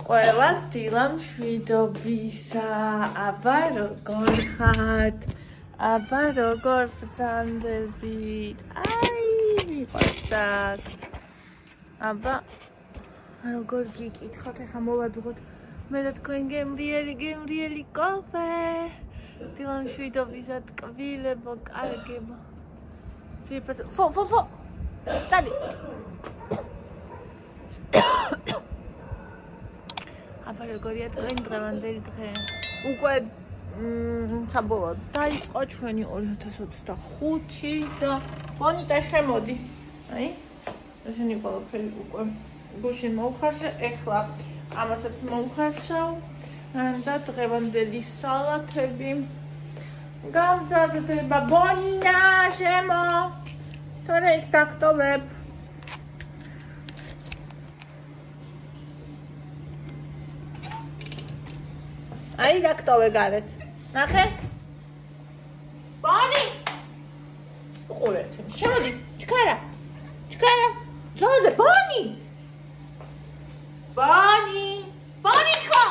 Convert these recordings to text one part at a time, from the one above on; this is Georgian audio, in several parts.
ყველას დილამ შვიდობისა, აბა როგორ ხართ? აბა როგორ ბრძანდებით? აი, მიყვარსათ. აბა როგორ გიკითხოთ, ეხლა მოვადუღოთ მე და თქვენ გემრიელი კოლხე. დილამ შვიდობისა ტკბილებო, კარგებო. ფო. Tadi. აბა როგორია თქვენი დღევანდელი დღე? უკვე საბოლოოდ დაიწყო ჩვენი 2025 და მონიტა შემოდი. აი, ესენი ყველაფერი უკვე გუშინ მოვხარშე, ეხლა ამასაც მოვხარშავ და დღევანდელი სალათები გამზადდება. ბონინა, შემო. თორე იქ დაგტოვებ. აი დაგტოვე გარეთ. ნახე? ბონი! უყურეთ. შემოდი, ჩქარა. ძოზე, ბონი! ბონი ხო?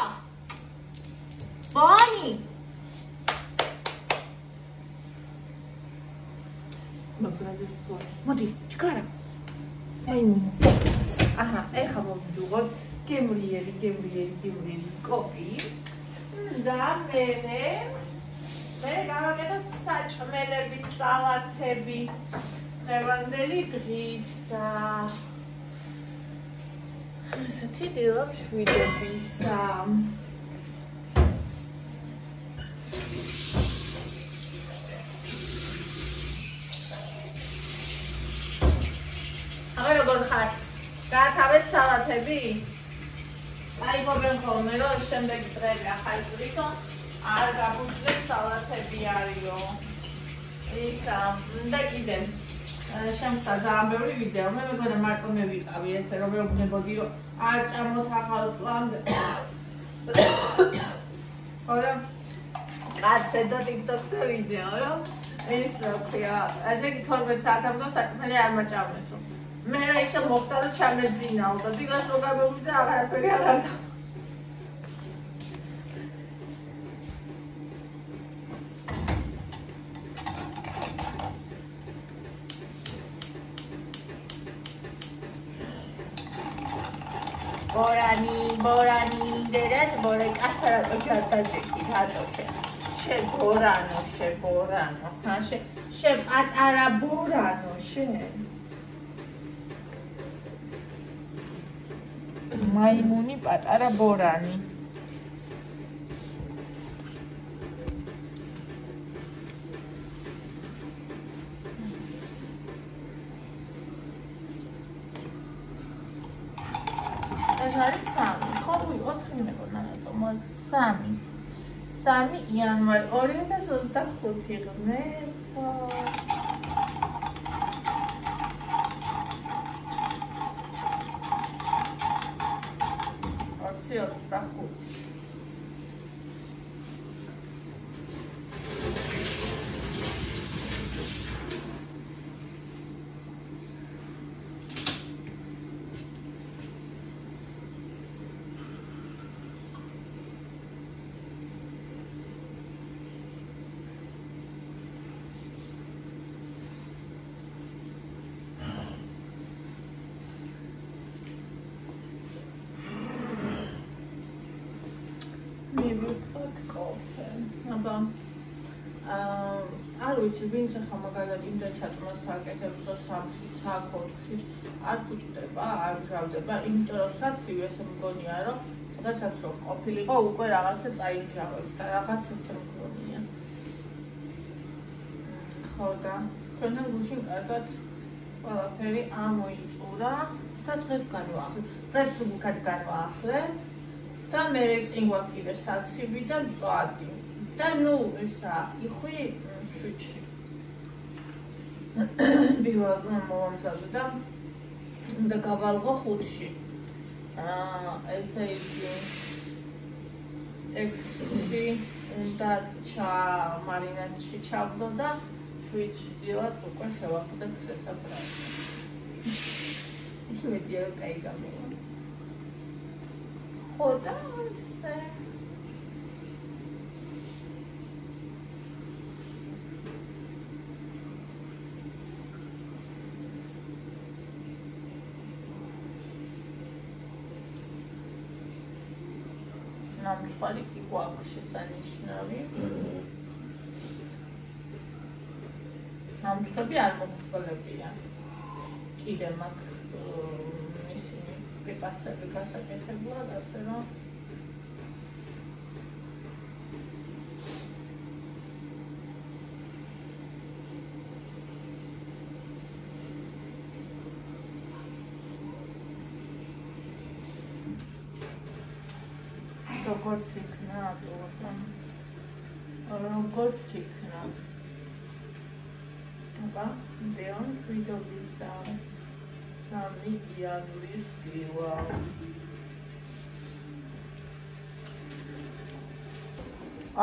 ბონი! მაგაზეს ბონი. მოდი, ჩქარა. მაიმუნო. აჰა, ეხლა მოვიდუღოთ გემრიელი კოფი. და მე გავაკეთებ საჭმელების სალათები დღევანდელი დღისა. ასეთი დილამ შვიდობისა. აბა როგორ ხართ? გაათავეთ სალათები? აიგობენ ხოლმე, რომ შემდეგი დღეები ახალი წლისო არ გაბუჯდეს სალათები არისო. ისა, და კიდე შემდგა ძალიან ბევრი ვიდეო. მე მეგონა მარტო მე ვიყავი ესე, რომ მეუბნებოდი, რომ არ ჭამოთ ახალ წლამდე. ოდო კაცზე და TikTok-ზე ვიდეო, რომ ის რა ქვია, ესე იგი 12 საათამდე საკმელი არ მაჭამესო. მე რა ისე მოხდა რომ ჩამეძინაო და დილას რო გამოვიდე აღარაფერი არ არის. ბორანი, დედაც ბორე კასტარატო ჩარტაჭიკი რატოშე. შებორანო, ხა პატარა ბორანო, მაიმუნი პატარა ბორანი. ეს არის 3. ხო, 4 მეგონა რატომ? 3 იანვარი 2025 ღმერთო. 25. მივირთვათ კოფე. აბა არ ვიცი ვინც ახლა მაგალითად იმდენ საჭმელს აკეთებს, რომ 3-ში, 4-ში არ ფუჭდება, არ მჟავდება, იმიტომ რომ საცივი ესე მგონია, რომ დღესაც რომ ყოფილიყო უკვე რაღაცა წაიმჟავებ და რაღაც ესე მგონია. ხო და ჩვენთან გუშინ კარგად ყველაფერი ამოიწურა და დღეს განვაახლე. დღეს უკად განვაახლე. და მე წინ გვაქვს საცივი და მწვადი. და ნუ ისა იხვი შვიდში. პირველად მოვამზადე და უნდა გავალღო 5-ში. ესე იგი 6-ში უნდა მარინადში ჩავდო და 7-ში დილას უკვე შევახვდებ შესაბრალს. ის მედია რომ კაი გამოვა. ხო და ესე ნამცხვარი კი გვაქვს შესანიშნავი. ნამცხვრები არ მოგვგოლებია. კიდე მაქვს ისინი პრიპასები გასაკეთებლად, ასე რომ როგორც იქნა, როგორც იქნა. აბა, დეონს ვიდობისა. 3 იანვრის 1.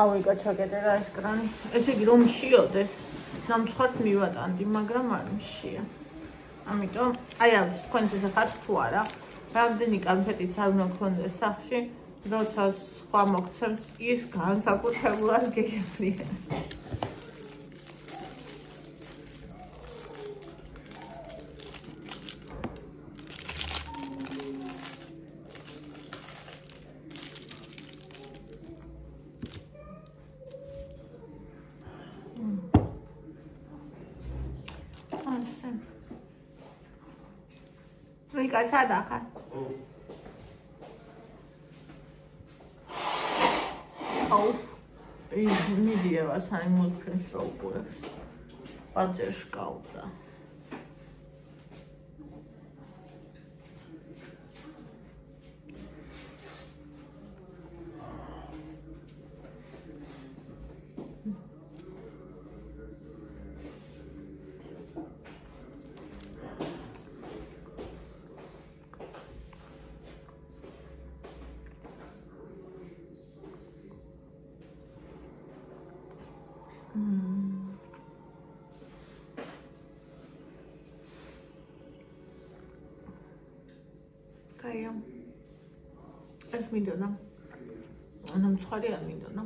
ავიღა ჩაკეტე რა ეს კრანი. ესე იგი რომ შიოდეს, ნამცხვარს მივატანდი, მაგრამ არ მშია. ამიტომ, აი ამის თქვენს ესე ხართ თუ არა, რამდენი კონფეტიც არ უნდა გქონდეს სახლში. როცა სხვა მოგცემს ის განსაკუთრებულად გეღებია. ასე. ვიკა სადა ხარ? მიდია ვასანი მულტფილმს რო უყურებს. პანჯერში გავდა. კაია. ეს მინდოდა. ნამცხვარი არ მინდოდა.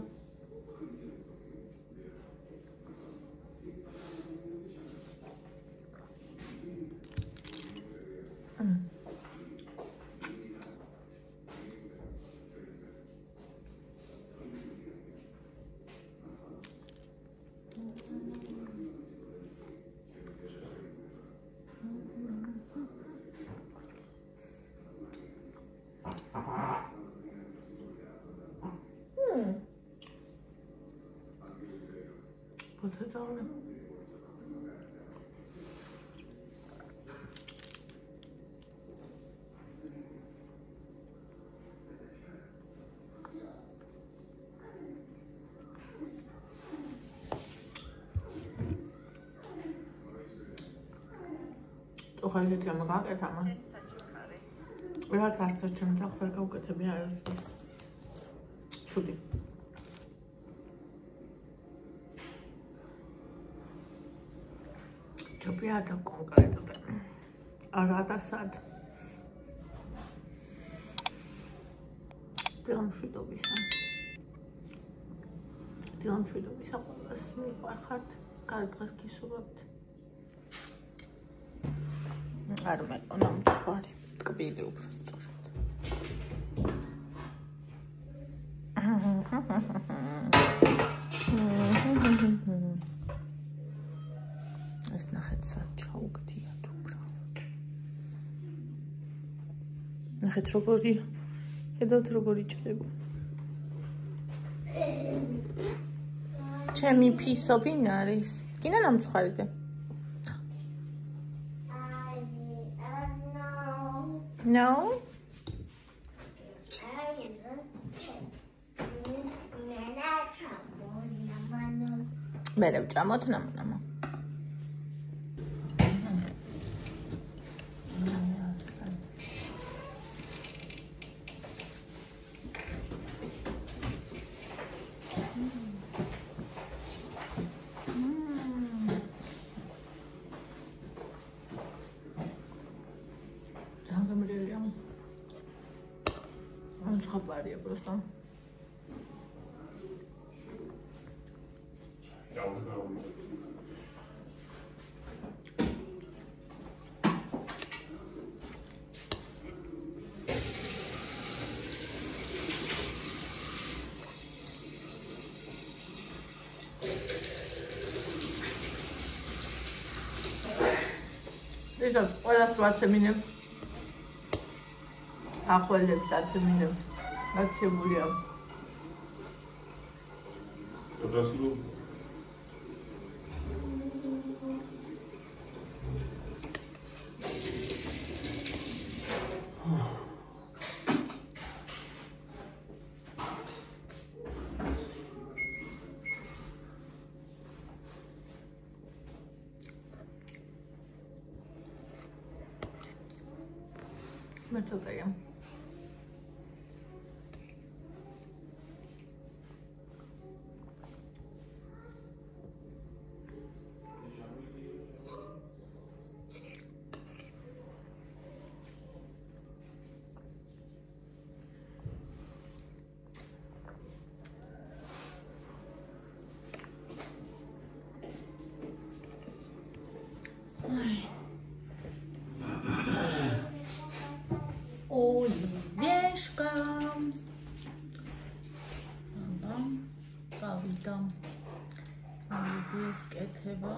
ხალხი თემა გაკეთა მან. რაც არც ჩემს ახსარ გავუკეთებია ეს. ცუდი. ჯობია და კონკრეტულად. არა და სად. დიამშვიდობისა. დიამშვიდობისა ყველას მიყვარხართ. კარგ დღეს გისურვებთ. არ მეყო ნამცხვარი, ტკბილი უფრო სწორად. ეს ნახეთ სად ჩაუგდიათ უბრალოდ. ნახეთ როგორი, ხედავთ როგორი ჭრება. ჩემი ფისო ვინ არის? კინა ნამცხვარიდან? No? მერე ვჭამოთ ნამონამა. Схопария просто. Сейчас ყველას ვაცემინებ. ახველებს აცემინებ. გაცემულია. Подросло. Методая. Оливьешка. Გავიდა. Оливьეს კეთება.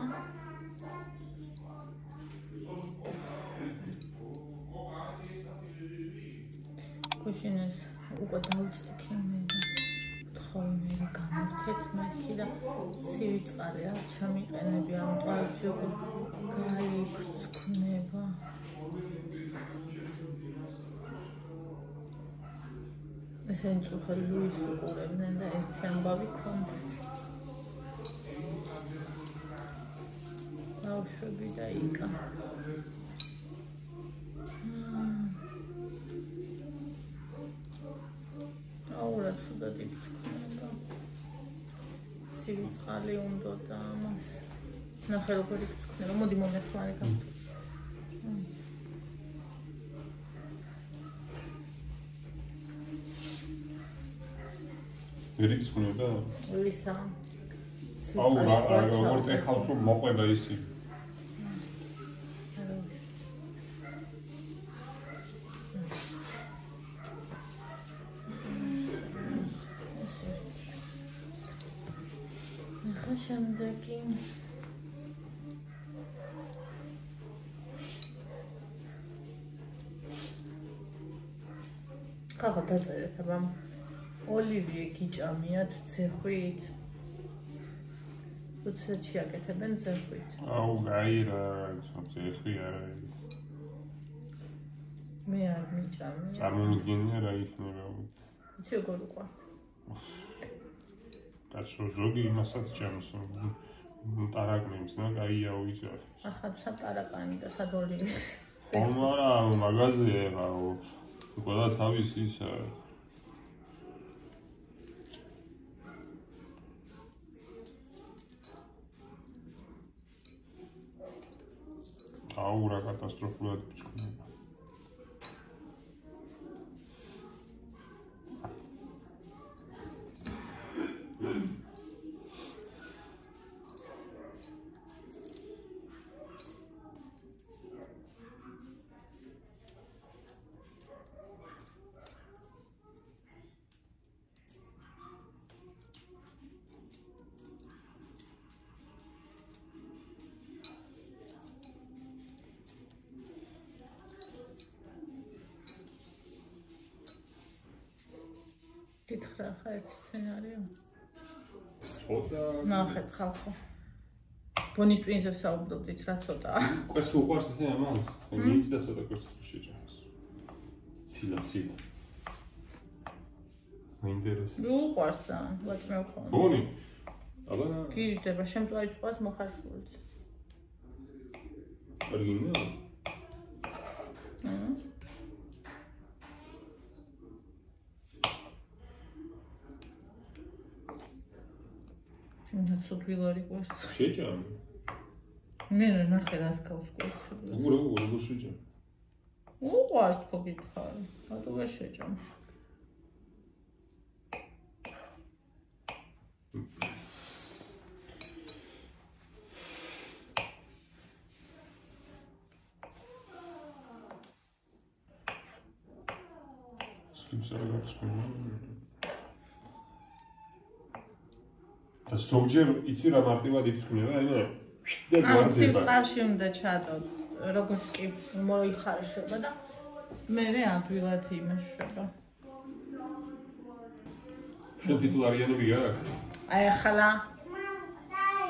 კუშინეს უკვე დავწიქი მე და თხოვნები გამორთეთ მეთქი და ცივი წყალი არ ჩამიყენები ამ ტყავს უკვე გაიბრწქნება. ესენი წუხელი ლუის უყურებდნენ და ერთი ამბავი ქონდათ. ბავშვები და იკა. აურა ცუდად იბრძქნება. ცივი წყალი უნდა და ამას. ნახე როგორ იბრძქნება. მოდი მომეხმარე გამწ. Eriks ხუნებდა? ისა. აუ როგორ ეხავს რომ მოყვება ისი. ახლა შემდეგი ხახო დაწერეთ აბა ოლივიე გიჭამიათ ცეხვით. უცებ შეაკეთებენ ცეხვით. აუ გაირა, ცეხვი არა ის. მე არ მიჭამია. წარმომიდგენია რა იქნება. იცი როგორ უყვართ. კაცო ზოგი იმასაც ჭამს. ტარაკნებს და კაია უიჭარ. ახლა სატარაკანი და სადოლივი. ხომარა მაღაზია აუ. ყველას თავის ისა აურა კატასტროფულად იბრძქნება. გითხრა ხა ერთ სცენარიო. ცოტა ნახეთ ხალხო. ბონის ტვინზე საუბრობდით რა ცოტაა. ყვეს უყვარს ესე ამას? მიწი და ცოტა კვერცხს შეჭამს. ცილა. მეინტერესებს. უყვარს და ვაჭმევ ხოლმე. ბონი. აბა გიჟდება, შემწვარი წყავს მოხარშულიც. არგინია? სოფილარი ყვეს. შეჭამ. მე ნახე რას გავს ყვეს. როგორ შეჭამ? უყვარს ხო გითხარი. რატო ვერ შეჭამს? და ზოგჯერ იცი რა მარტივად იფრთხნება, ენა და გვარდება. წყალში უნდა ჩადოთ, როგორც კი მოიხარშება და მერე ადვილად იმეშვება. შენ ტიტულარიანები გააქვს? აი ახლა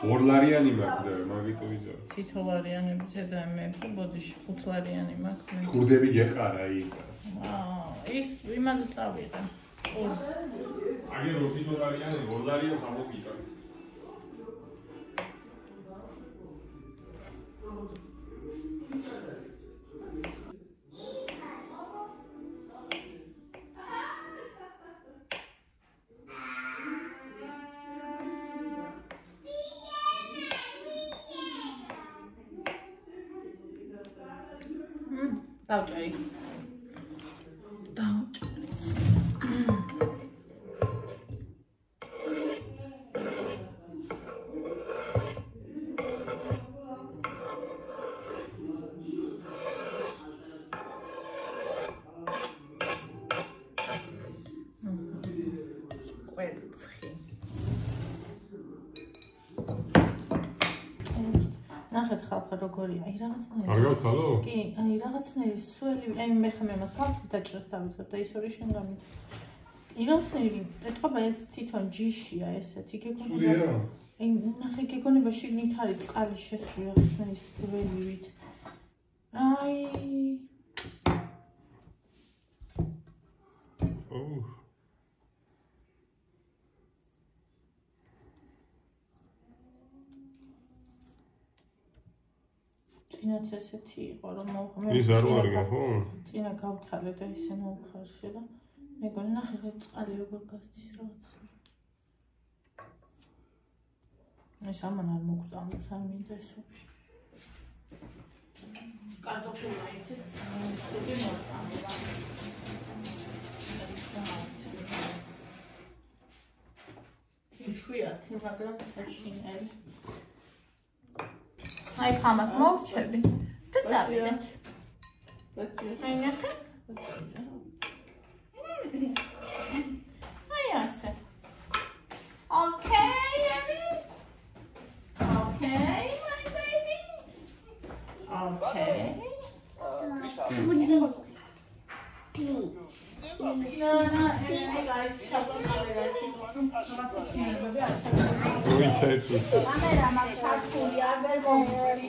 ორლარიანი მაქვს და მაგიტო ვიზავ. ტიტულარიანები ზედა მეფი, ბოდიში 5 ლარიანი მაქვს. ხურდები გეყარა იქაც. ის იმად წავიღე. აგერ რო ტიტულარიანი ორლარიანს ამოგიტან. დავჭერი. ნახეთ ხალხა როგორია, აი რაღაცნაირი. არ გავთვალო? კი, აი რაღაცნაირი სველი, აი მე ხომ იმას გავხდი დაჭრას დავიცოთ და ის ორი შენ გამით. აი რაღაცნაირი, ეთქობა ეს თვითონ ჯიშია ესეთი, გეგონება. აი ნახე გეგონება შიგნით არის წყალი შესული რაღაცნაირი სველივით. აი წინაც ესეთი იყო რომ ის არ ვარგა ხო? წინა გავთალე და ისე მოუხარშე და მეგონი ნახე რა წყალი როგორ გასდის რაღაც. ეს ამან არ მოგწამს არ მინდა ესოში. კარტოფილა იცი სტუდი მოწამდა. იშვიათი მაგრამ საშინელი. აი ხამას მოვრჩები და დავიდეთ. აი ნახე. აი ასე. Okay, Abby. Okay, my baby. Okay. კამერა მაქვს ჩართული, არ ვერ მომწევი.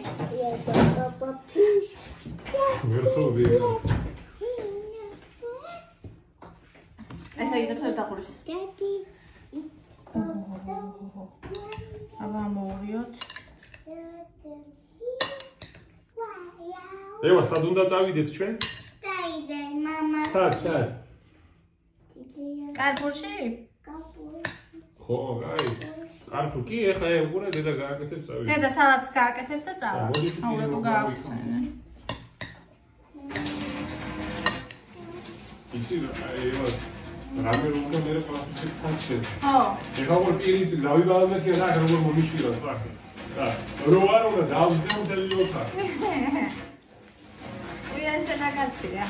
ეს აიგეთ დაყურის. აბა მოვიოთ. ევა, სად უნდა წავიდეთ ჩვენ? დაიდე, მამა. სად? კარპურში? ხო, აი. კარპურ კი, ეხა უყურე დედა გააკეთებს წავიდე. დედა სალატს გააკეთებს და წავა. აურეკო გაახსენე. იცი რა, ევა, რამე უნდა მე პროფესიით ხარჯე. ხო. ეხა როგორ პირიც დავიბალანსე და რა როგორ მომიშვირა სახე. და რო არ უნდა დავზდე მთელი ოთახი. ვიანტე ნაკაცია.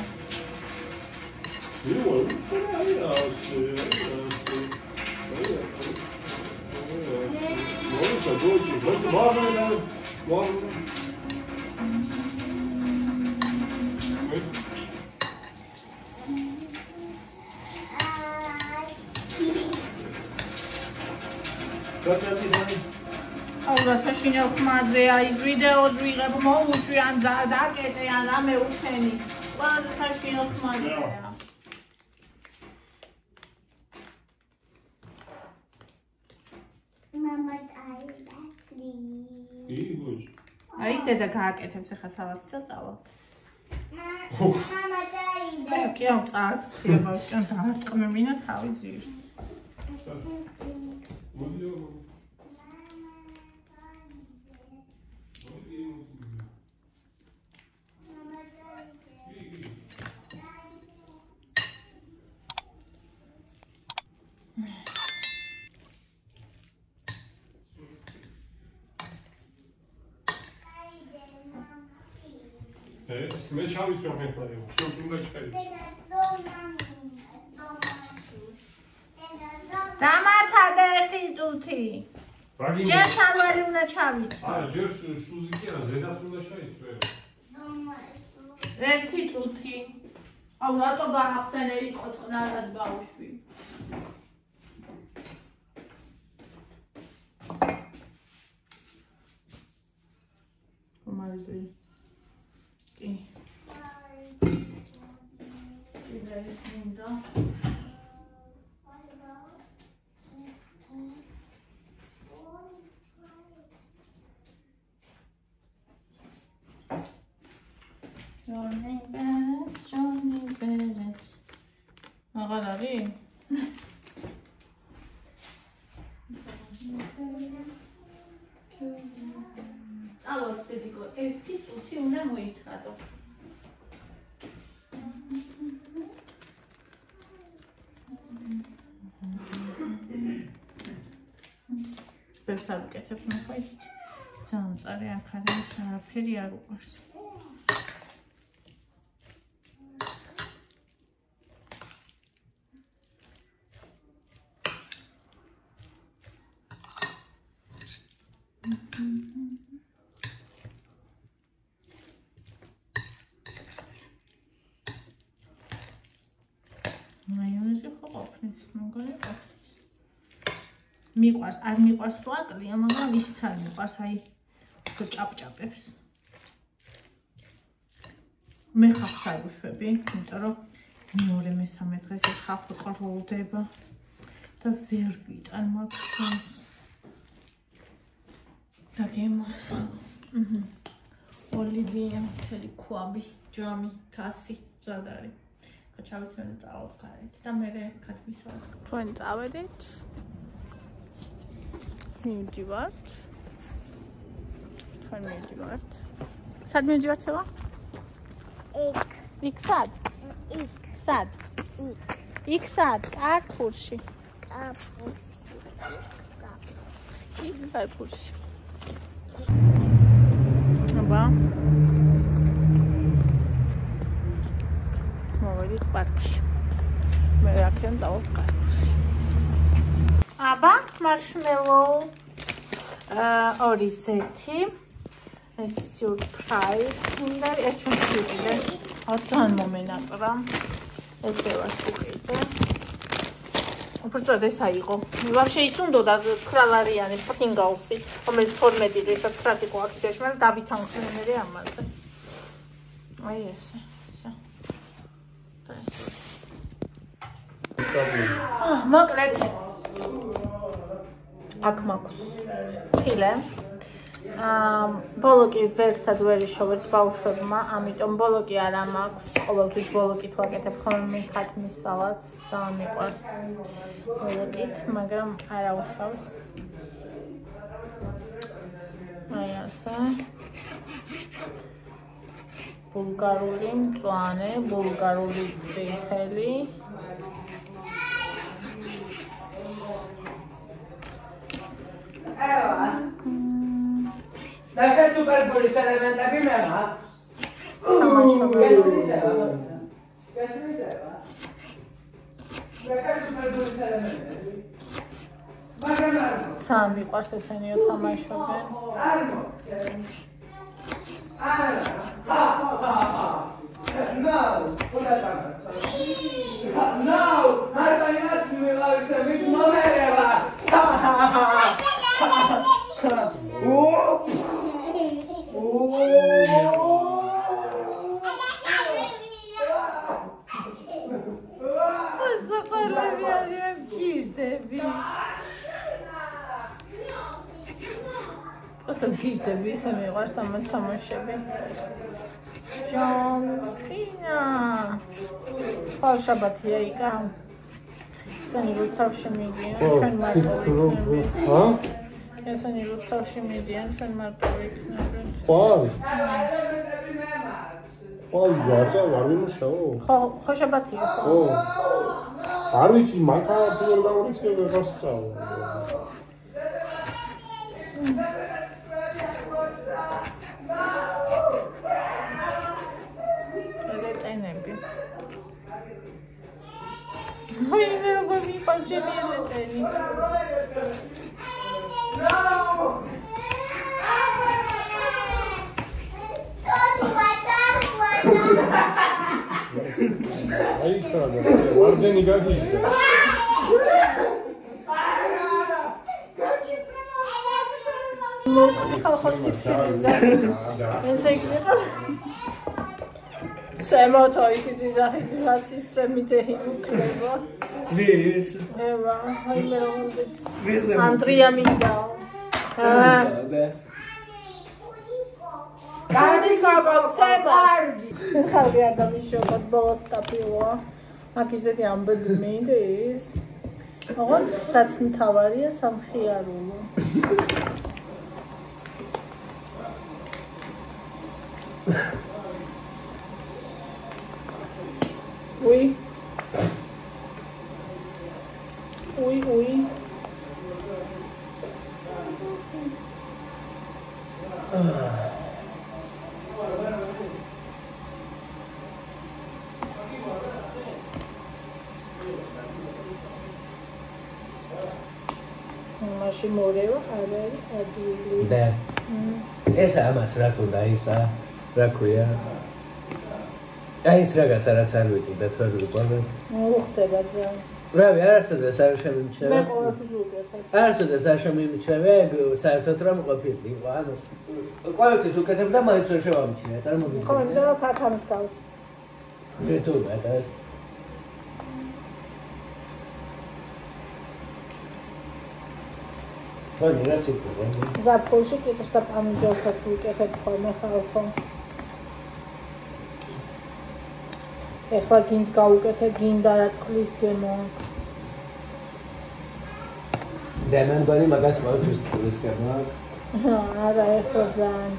აურა საშინელ ხმაზე აი ვიდეოს ვიღებ მოუშვი ან დაკეტე ან რამე უხენი ყველაზე საშინელ ხმაზეა მამა დაიბადი. აი დედა გააკეთებს ახლა სალატს და წავა. მამა დაიბადი. კი ამ წარცი ახლა დაარტყმებინა თავი ძირს. მე ჩავიწვევ მე ხარ. შენ უნდა ჩქარი. დამაცადე ერთი წუთი. ჯერ შარველი უნდა ჩავიწვა. ჯერ შუზი კი არა, ზედაც უნდა ჩაიწვე. ერთი წუთი. აუ რატო გაახსენე იყო წყნარად ბავშვი. მომავიდი. კი. ის მინდა. Johnny Bennett. აღარ არის? ალბათ დედიკო, ერთი წუთი უნდა მოიცხადო. ბევრს არ ვიკეთებ, ნახე ის ძალიან მწარე აქ არის, არაფერი არ უყვარს. მაიონეზი ხო ყოფნის, მაგარი ყოფნის. მიყვარს, არ მიყვარს თუ აკლია, მაგრამ ის არ მიყვარს, აი ჭაპჭაპებს. მე ხახს არ უშვები, იმიტომ რომ მეორე მესამე დღეს ეს ხახი ყროლდება და ვერ ვიტან მაქვს. და გემოსა. ოლივია, მთელი ქვაბი, ჯამი, თასი, მზად არის. ჩავიცვენე წავალთ გარეთ და მე გადმისვათ. ჩვენ წავედით. მივდივართ. ჩვენ მივდივართ. სად მივდივართ ევა? იქ სად? იქ სად? იქ სად? კარფურში. იქ კარფურში. აბა. მოვედით პარკში. მე რაკენ დავყავ კარფურში. აბა, მარშმელოუ. ორი ზეთი. ეს surprise kinder. ეს ჩვენ ვიყიდე. ძალიან მომენატრა. ესე ვარ ვიყიდე. უბრალოდ ეს აიღო. ვაფშე ის უნდოდა 9 ლარიანი ფინგალსი, რომელიც 12 დღესაც სტრატეგიკულ აქციაში, მაგრამ დავითანხმდი მე ამაზე. აი ესე. და ესე. მოკლედ. აქ მაქვს ფილე. ბოლოკი ვერსად ვერ იშოვეს ბავშვებმა, ამიტომ ბოლოკი არა მაქვს. ყოველთვის ბოლოკით ვაკეთებ ხოლმე ხათმის სალატს, ძალიან მიყვარს ბოლოკით, მაგრამ არა უშავს. აი ასე. ბულგარული მწვანე, ბულგარული წითელი. Dacă superbolis elementები მე მაქვს. ძალიან მიყვარს ესენიო თამაშობენ. Просто გიჟდები, ისე მიყვარს ამათ თამაშები. ჯონ სინა. ხვალ შაბათია იკა. ესენი რუსთავში მიდიან, ჩვენ მარტო ვიქნებით. ესენი რუსთავში მიდიან, ჩვენ მარტო ვიქნებით. ხვალ? ხვალ ვარჯა, არ მიმუშაო? ხო შაბათია ხო? ო. არ ვიცი, მანქანა ფულერ გამორიცხები ვერ გასწავლ. Ой, მე როგორ მიყვანს ჩემი ემეტენი. აი ხარა, ვარდენი გაგიზდა. მოხდი ხალხო სიცივეს და ესე იქნება. სემოთო ისიც იძახის სისტემით ეհიუქება. ვის? ევა, აი მე რომდი. ვის? ანტრია მინდა. დას. გადი გაგაცება. ეს ხალხი არ დამიშოქოთ ბოლოს კაპილოა. აქ ისეთი ამბები მინდის. ოღონდ რაც მთავარია სამხიარულო. Ui. მაშინ მორევა არ არის ადვილი. და ეს ამას რა თქმა ისა რა ქვია აი ეს რაღაცა რაც არ ვიყიდა თუ არ ვიყვარდეთ. მოხდება ძალიან. რავი, არასოდეს არ შემიმჩნევა. მე ყოველთვის ვუკეთებ. არასოდეს არ შემიმჩნევა, საერთოდ რა მოყფილი იყო. ანუ ყოველთვის ვუკეთებ და მაინც ვერ შევამჩნია, წარმოგიდგენთ. ხო, და ქათამის გავს. რეთუნა დას. ვანი რა სიტყვა? ზაფხულში კიტრს და პამიდორსაც ვუკეთებ ხოლმე ხალხო. ეხლა გინდ გავუკეთე, გინდა რა წყლის გემო. და მან გონი მაგას ყოველთვის წყლის გემო. არა, ეხლა ძალიან.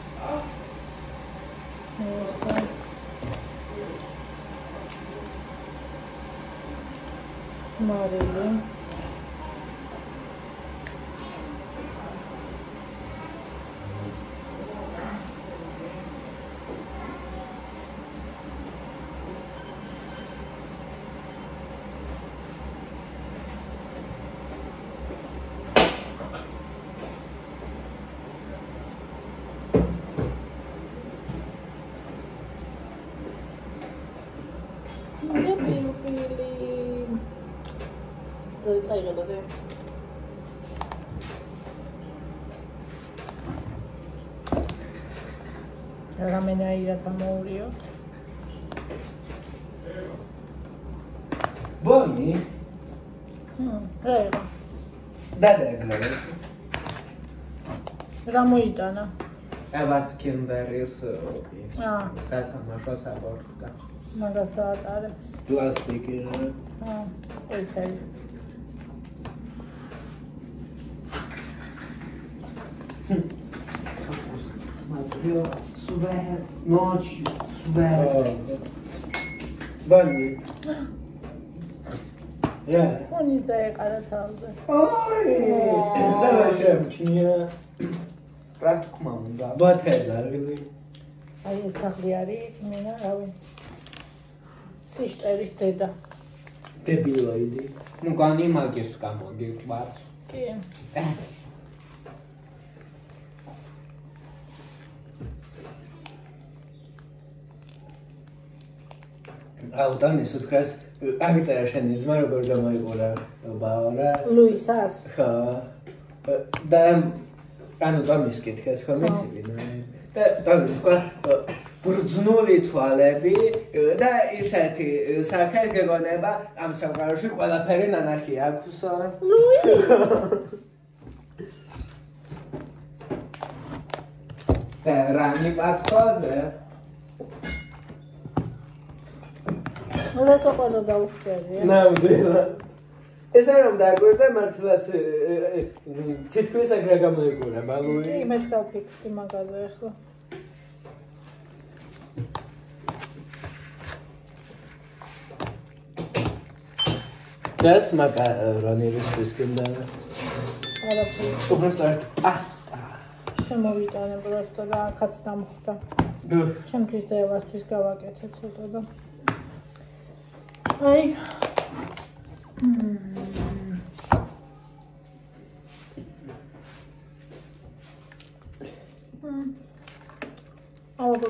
ესა. მარილი. რამენაირად ამოურიოთ. ბონი? რა იყო? დადაგლავეთ. რა მოიტანა? ევას კინდერის სათამაშო საბორტა. მაგას დაატარებს. პლასტიკი რა. ოკეი. Смотрел сувер, ночью сувер. Бани. Я. Оnis დაეყარა თავზე. Ой! Давай შემჩნია. რა თქმა უნდა. ბათეზარი. აი ეს სახლი არის, მენა რავი. სიშტერის დედა. დებილოიდი. Ну, განი მაგის გამოგიყვარს. კი. აუტანის უთხას აგწერა შენი ზმა როგორ გამოიყურა ბაორა ლუისას ხა და ანუ დამის კითხეს ხო მეცილი და თქვა ბრძნული თვალები და ისეთი სახე გეგონება ამ სამყაროში ყველაფერი ნანახი აქვს ლუის და რანი პატხოზე რა საყორო დაუხწერია ნამდვილად ეს არ რომ დაგვერდა მართლაც თითქოს აგრა გამოიყურა ბალუი კი მე დავფიქრდი მაგაზე ახლა გას მაკარონების ფისკინდა არაფერი უბრალოდ პასტა შემოვიტანე просто და აქაც დამხვდა ჩემთვის და ევასთვის გავაკეთე ცოტა და აი ალბათ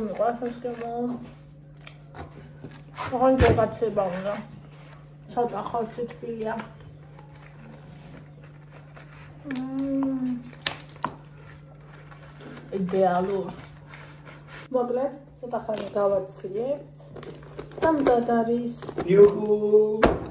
მიყვარს ეს გემო. ოღონდ გაცება უნდა. ცოტა ხორცი თბილია. იდეალურ. მოკლედ, ცოტა ხანი გავაცრიებთ. და მზად არის. იუჰუ!